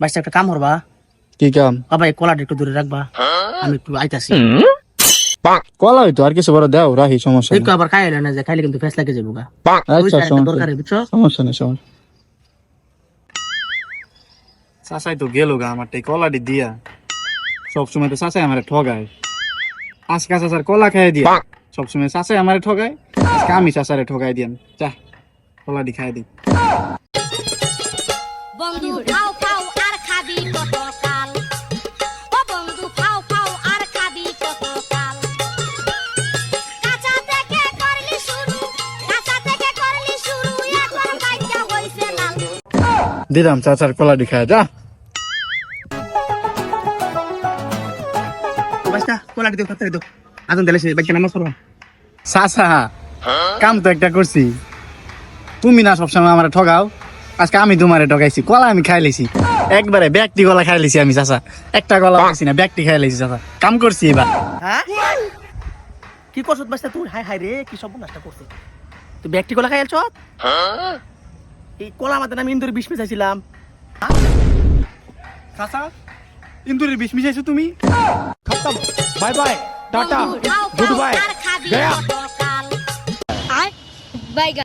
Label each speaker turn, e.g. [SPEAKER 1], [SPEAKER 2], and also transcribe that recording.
[SPEAKER 1] বাচ্চা একটা কাম করবা,
[SPEAKER 2] কি কাম?
[SPEAKER 1] বাবা এই কলাটা একটু দূরে রাখবা, আমি একটু আইতাছি।
[SPEAKER 2] কলা হইতো আর কিছু বড় দাও রাহি, সমস্যা
[SPEAKER 1] একটু
[SPEAKER 2] নেই।
[SPEAKER 1] আবার খাইলে না যে খাইলে কিন্তু ফেস লাগে যাবো গা।
[SPEAKER 2] আচ্ছা সমস্যা
[SPEAKER 1] দরকারে বুঝছো?
[SPEAKER 2] সমস্যা নেই সমস্যা। চাচাই তো গেল গা আমার কলাটি দিয়া, সবসময় তো চাচাই আমার ঠগায়। আজকে চাচার কলা খাই দিয়া সবসময় চাচাই আমার ঠগায়, আজকে আমি চাচারে ঠগাই দিয়াম। চা কলাটি খাই দিই।
[SPEAKER 3] বন্ধু খাও খাও আর খাবি কত কাল, ও বন্ধু খাও খাও আর খাবি কত কাল। কাঁচা থেকে করলি শুরু, কাঁচা থেকে করলি শুরু, এখন বাইটা হইছে লাল।
[SPEAKER 2] দিলাম চাচার কলাটি খাই, যা।
[SPEAKER 1] বাচ্চা কলাটা দিও, খাতে দিও। আদন দিলে সে বাচ্চা নামাজ পড়বা।
[SPEAKER 2] চাচা কাম তো একটা করছি, তুমি না সবসময় আমার ঠগাও, আজকে আমি তোমারে ঠগাইছি। কলা আমি খাই লেছি, একবারে ব্যাগটি কলা খাই লেছি আমি চাচা, একটা কলা খাইছি না, ব্যাগটি খাই লেছি চাচা। কাম করছি এবার।
[SPEAKER 1] হ্যাঁ কি করছত বাচ্চা তুই? হাই হাই রে, কি সব নষ্ট করছিস তুই? ব্যাগটি কলা খাইলছ? এই কলা মাতে আমি ইন্দুরে বিষ মিশাইছিলাম।
[SPEAKER 2] চাচা ইন্দুরের বিষ মিশাইছো তুমি? খতম, বাই বাই, টাটা,
[SPEAKER 3] বন্ধু খাও
[SPEAKER 2] গুড
[SPEAKER 3] খাও
[SPEAKER 2] বাই,
[SPEAKER 3] আর খাবি
[SPEAKER 2] গয়া।
[SPEAKER 3] কত কাল। আয় বাইগা।